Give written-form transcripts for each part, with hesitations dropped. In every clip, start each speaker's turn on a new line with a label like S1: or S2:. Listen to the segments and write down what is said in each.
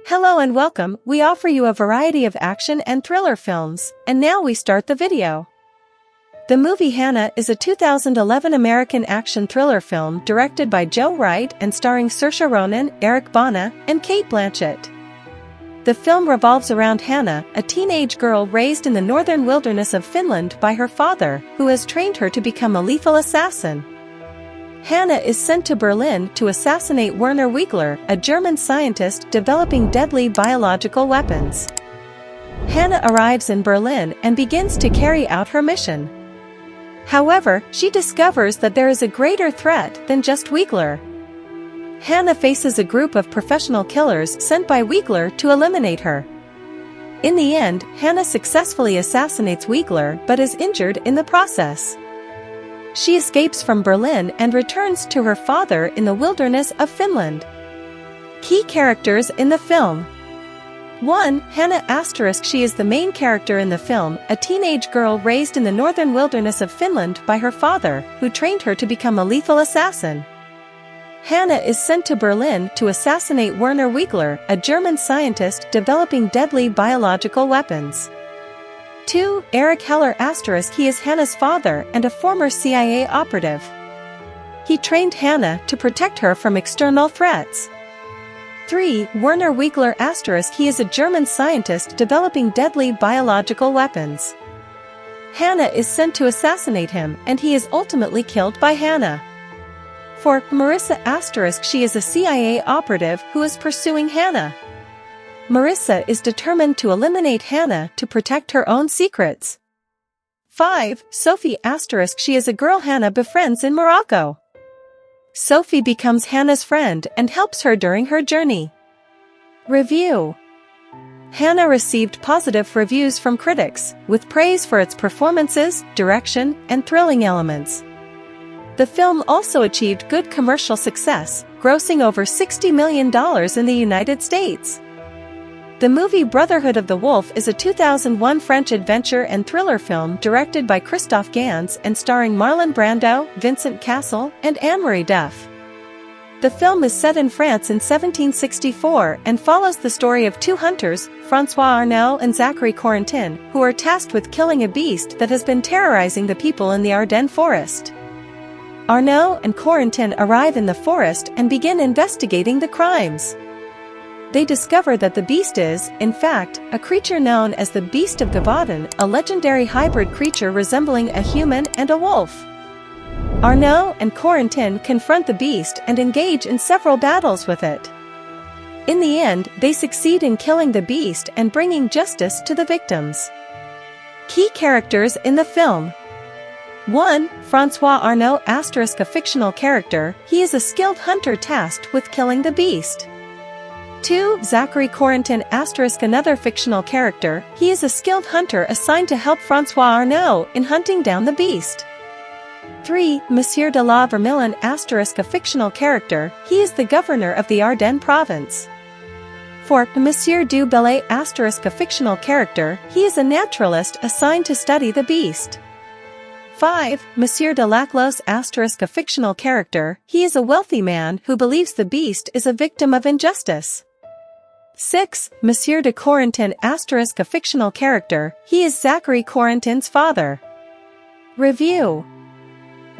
S1: Hello and welcome. We offer you a variety of action and thriller films, and now we start the video. The movie Hannah is a 2011 American action thriller film directed by Joe Wright and starring Saoirse Ronan, Eric Bana, and Cate Blanchett. The film revolves around Hannah, a teenage girl raised in the northern wilderness of Finland by her father, who has trained her to become a lethal assassin. Hannah is sent to Berlin to assassinate Werner Wiegler, a German scientist developing deadly biological weapons. Hannah arrives in Berlin and begins to carry out her mission. However, she discovers that there is a greater threat than just Wiegler. Hannah faces a group of professional killers sent by Wiegler to eliminate her. In the end, Hannah successfully assassinates Wiegler but is injured in the process. She escapes from Berlin and returns to her father in the wilderness of Finland. Key characters in the film. 1. Hannah *. She is the main character in the film, a teenage girl raised in the northern wilderness of Finland by her father, who trained her to become a lethal assassin. Hannah is sent to Berlin to assassinate Werner Wiegler, a German scientist developing deadly biological weapons. 2. Eric Heller *. He is Hannah's father and a former CIA operative. He trained Hannah to protect her from external threats. 3. Werner Wiegler *. He is a German scientist developing deadly biological weapons. Hannah is sent to assassinate him and he is ultimately killed by Hannah. 4. Marissa *. She is a CIA operative who is pursuing Hannah. Marissa is determined to eliminate Hannah to protect her own secrets. 5. Sophie *. She is a girl Hannah befriends in Morocco. Sophie becomes Hannah's friend and helps her during her journey. Review. Hannah received positive reviews from critics, with praise for its performances, direction, and thrilling elements. The film also achieved good commercial success, grossing over $60 million in the United States. The movie Brotherhood of the Wolf is a 2001 French adventure and thriller film directed by Christophe Gans and starring Marlon Brando, Vincent Cassel, and Anne-Marie Duff. The film is set in France in 1764 and follows the story of two hunters, François Arnaud and Zachary Corentin, who are tasked with killing a beast that has been terrorizing the people in the Ardennes forest. Arnaud and Corentin arrive in the forest and begin investigating the crimes. They discover that the beast is, in fact, a creature known as the Beast of Gavaudan, a legendary hybrid creature resembling a human and a wolf. Arnaud and Corentin confront the beast and engage in several battles with it. In the end, they succeed in killing the beast and bringing justice to the victims. Key characters in the film. 1. François Arnaud *. A fictional character, he is a skilled hunter tasked with killing the beast. 2. Zachary Corentin *. Another fictional character, he is a skilled hunter assigned to help François Arnaud in hunting down the beast. 3. Monsieur de la Vermillion *. A fictional character, he is the governor of the Ardennes province. 4. Monsieur du Bellay *. A fictional character, he is a naturalist assigned to study the beast. 5. Monsieur de Laclos *. A fictional character, he is a wealthy man who believes the beast is a victim of injustice. 6. Monsieur de Corentin *. A fictional character, he is Zachary Corentin's father. Review.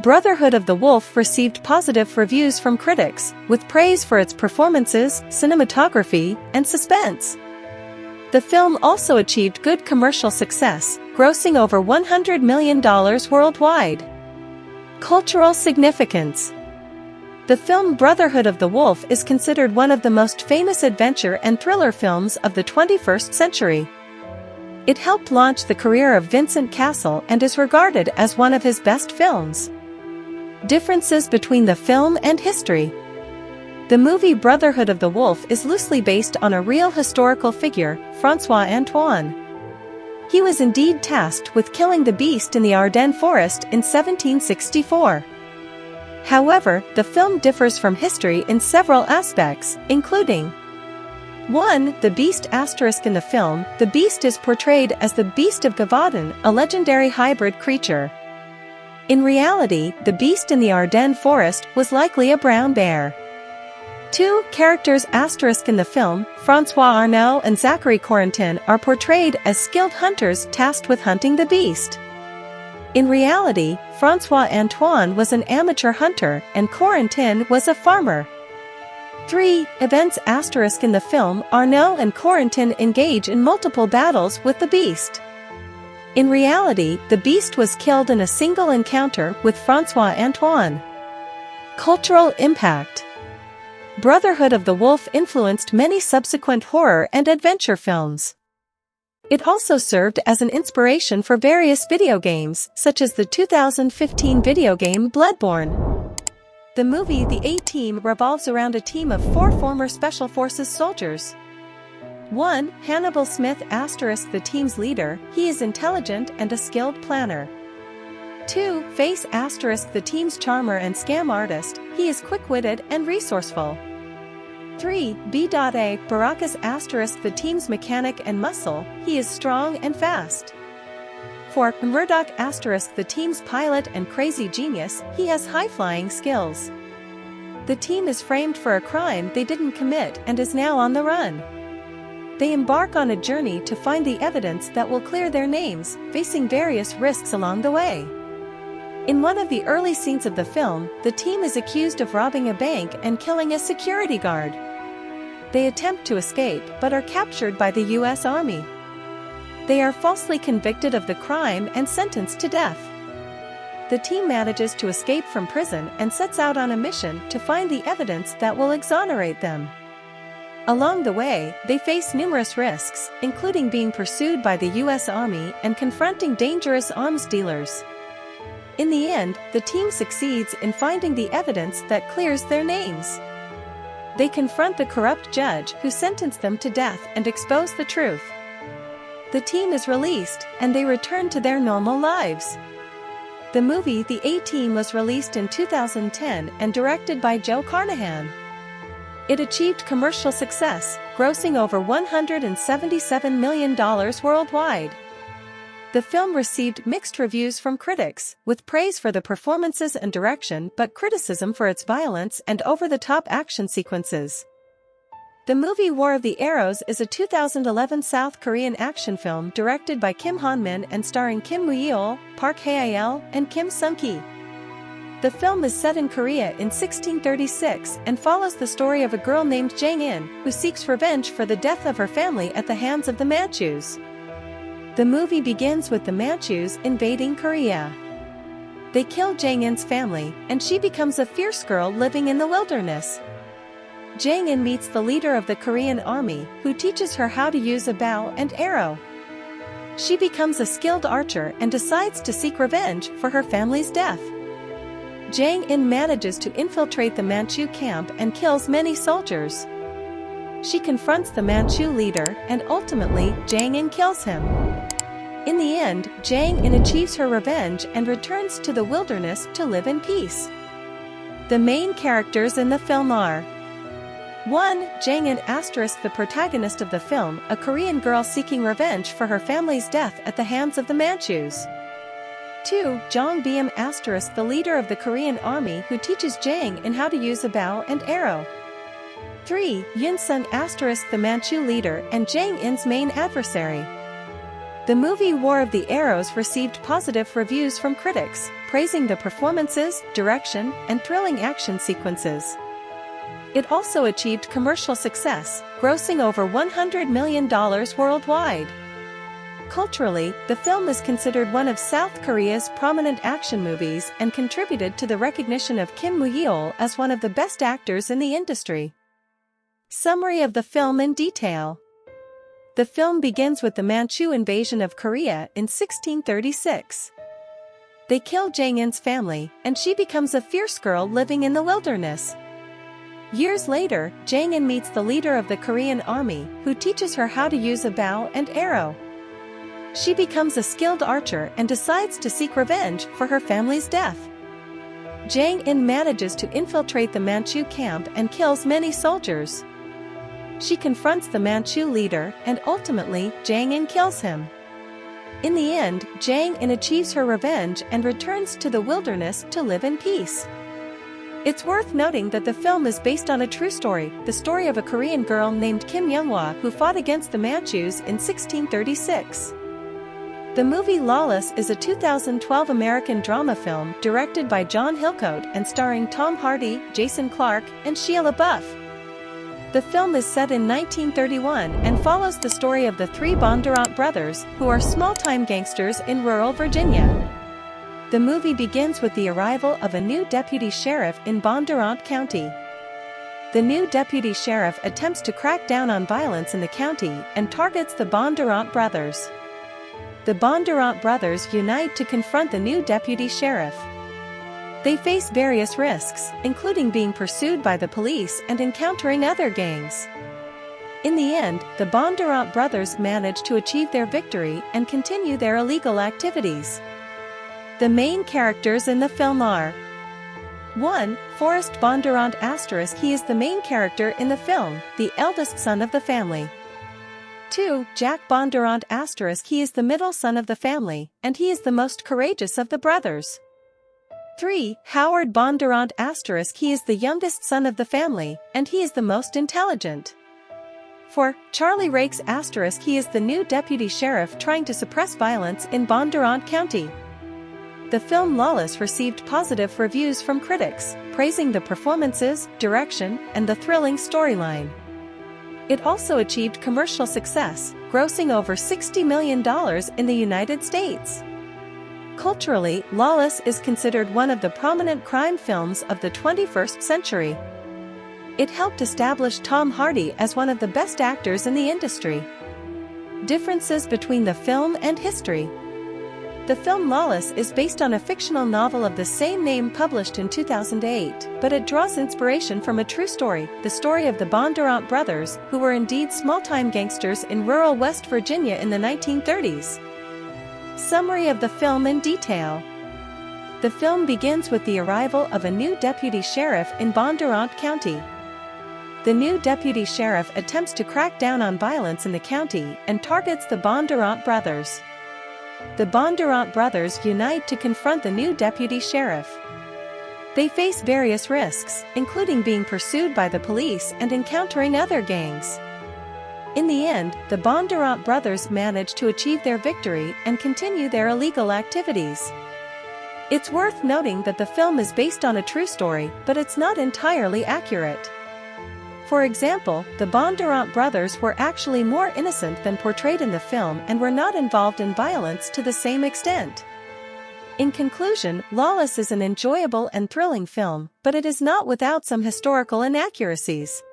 S1: Brotherhood of the Wolf received positive reviews from critics, with praise for its performances, cinematography, and suspense. The film also achieved good commercial success, grossing over $100 million worldwide. Cultural significance. The film Brotherhood of the Wolf is considered one of the most famous adventure and thriller films of the 21st century. It helped launch the career of Vincent Cassel and is regarded as one of his best films. Differences between the film and history. The movie Brotherhood of the Wolf is loosely based on a real historical figure, François Antoine. He was indeed tasked with killing the beast in the Ardennes forest in 1764. However, the film differs from history in several aspects, including 1. The Beast *. In the film, the beast is portrayed as the Beast of Gavaudan, a legendary hybrid creature. In reality, the beast in the Ardennes forest was likely a brown bear. Two characters asterisk in the film, François Arnault and Zachary Corentin, are portrayed as skilled hunters tasked with hunting the beast. In reality, François Antoine was an amateur hunter and Corentin was a farmer. 3. Events asterisk in the film, Arnault and Corentin engage in multiple battles with the beast. In reality, the beast was killed in a single encounter with François Antoine. Cultural impact. Brotherhood of the Wolf influenced many subsequent horror and adventure films. It also served as an inspiration for various video games, such as the 2015 video game Bloodborne. The movie The A-Team revolves around a team of 4 former Special Forces soldiers. 1. Hannibal Smith asterisk the team's leader, he is intelligent and a skilled planner. 2. Face asterisk the team's charmer and scam artist, he is quick-witted and resourceful. 3. B.A. Baracus asterisk the team's mechanic and muscle, he is strong and fast. 4. Murdoch asterisk the team's pilot and crazy genius, he has high-flying skills. The team is framed for a crime they didn't commit and is now on the run. They embark on a journey to find the evidence that will clear their names, facing various risks along the way. In one of the early scenes of the film, the team is accused of robbing a bank and killing a security guard. They attempt to escape but are captured by the U.S. Army. They are falsely convicted of the crime and sentenced to death. The team manages to escape from prison and sets out on a mission to find the evidence that will exonerate them. Along the way, they face numerous risks, including being pursued by the U.S. Army and confronting dangerous arms dealers. In the end, the team succeeds in finding the evidence that clears their names. They confront the corrupt judge who sentenced them to death and expose the truth. The team is released, and they return to their normal lives. The movie The A-Team was released in 2010 and directed by Joe Carnahan. It achieved commercial success, grossing over $177 million worldwide. The film received mixed reviews from critics, with praise for the performances and direction but criticism for its violence and over-the-top action sequences. The movie War of the Arrows is a 2011 South Korean action film directed by Kim Han-min and starring Kim Woo-yeol, Park Hae-il, and Kim Sung-ki. The film is set in Korea in 1636 and follows the story of a girl named Jang In, who seeks revenge for the death of her family at the hands of the Manchus. The movie begins with the Manchus invading Korea. They kill Jang In's family, and she becomes a fierce girl living in the wilderness. Jang In meets the leader of the Korean army, who teaches her how to use a bow and arrow. She becomes a skilled archer and decides to seek revenge for her family's death. Jang In manages to infiltrate the Manchu camp and kills many soldiers. She confronts the Manchu leader and ultimately Jang In kills him. In the end, Jang In achieves her revenge and returns to the wilderness to live in peace. The main characters in the film are 1. Jang In asterisk the protagonist of the film, a Korean girl seeking revenge for her family's death at the hands of the Manchus. 2. Jong Beom asterisk the leader of the Korean army who teaches Jang In how to use a bow and arrow. 3. Yun Sung asterisk the Manchu leader and Jang In's main adversary. The movie War of the Arrows received positive reviews from critics, praising the performances, direction, and thrilling action sequences. It also achieved commercial success, grossing over $100 million worldwide. Culturally, the film is considered one of South Korea's prominent action movies and contributed to the recognition of Kim Woo-yeol as one of the best actors in the industry. Summary of the film in detail. The film begins with the Manchu invasion of Korea in 1636. They kill Jang In's family, and she becomes a fierce girl living in the wilderness. Years later, Jang In meets the leader of the Korean army, who teaches her how to use a bow and arrow. She becomes a skilled archer and decides to seek revenge for her family's death. Jang In manages to infiltrate the Manchu camp and kills many soldiers. She confronts the Manchu leader and ultimately Jang In kills him. In the end, Jang In achieves her revenge and returns to the wilderness to live in peace. It's worth noting that the film is based on a true story, the story of a Korean girl named Kim Young-hwa who fought against the Manchus in 1636. The movie Lawless is a 2012 American drama film directed by John Hillcoat and starring Tom Hardy, Jason Clarke, and Shia LaBeouf. The film is set in 1931 and follows the story of the three Bondurant brothers, who are small-time gangsters in rural Virginia. The movie begins with the arrival of a new deputy sheriff in Bondurant County. The new deputy sheriff attempts to crack down on violence in the county and targets the Bondurant brothers. The Bondurant brothers unite to confront the new deputy sheriff. They face various risks, including being pursued by the police and encountering other gangs. In the end, the Bondurant brothers manage to achieve their victory and continue their illegal activities. The main characters in the film are 1. Forrest Bondurant *, he is the main character in the film, the eldest son of the family. 2. Jack Bondurant *, he is the middle son of the family, and he is the most courageous of the brothers. 3. Howard Bondurant *, he is the youngest son of the family, and he is the most intelligent. 4. Charlie Rakes *, he is the new deputy sheriff trying to suppress violence in Bondurant County. The film Lawless received positive reviews from critics, praising the performances, direction, and the thrilling storyline. It also achieved commercial success, grossing over $60 million in the United States. Culturally, Lawless is considered one of the prominent crime films of the 21st century. It helped establish Tom Hardy as one of the best actors in the industry. Differences between the film and history. The film Lawless is based on a fictional novel of the same name published in 2008, but it draws inspiration from a true story, the story of the Bondurant brothers, who were indeed small-time gangsters in rural West Virginia in the 1930s. Summary of the film in detail. The film begins with the arrival of a new deputy sheriff in Bondurant County. The new deputy sheriff attempts to crack down on violence in the county and targets the Bondurant brothers. The Bondurant brothers unite to confront the new deputy sheriff. They face various risks, including being pursued by the police and encountering other gangs. In the end, the Bondurant brothers manage to achieve their victory and continue their illegal activities. It's worth noting that the film is based on a true story, but it's not entirely accurate. For example, the Bondurant brothers were actually more innocent than portrayed in the film and were not involved in violence to the same extent. In conclusion, Lawless is an enjoyable and thrilling film, but it is not without some historical inaccuracies.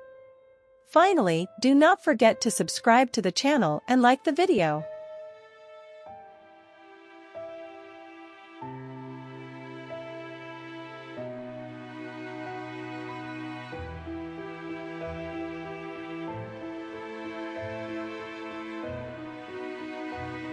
S1: Finally, do not forget to subscribe to the channel and like the video.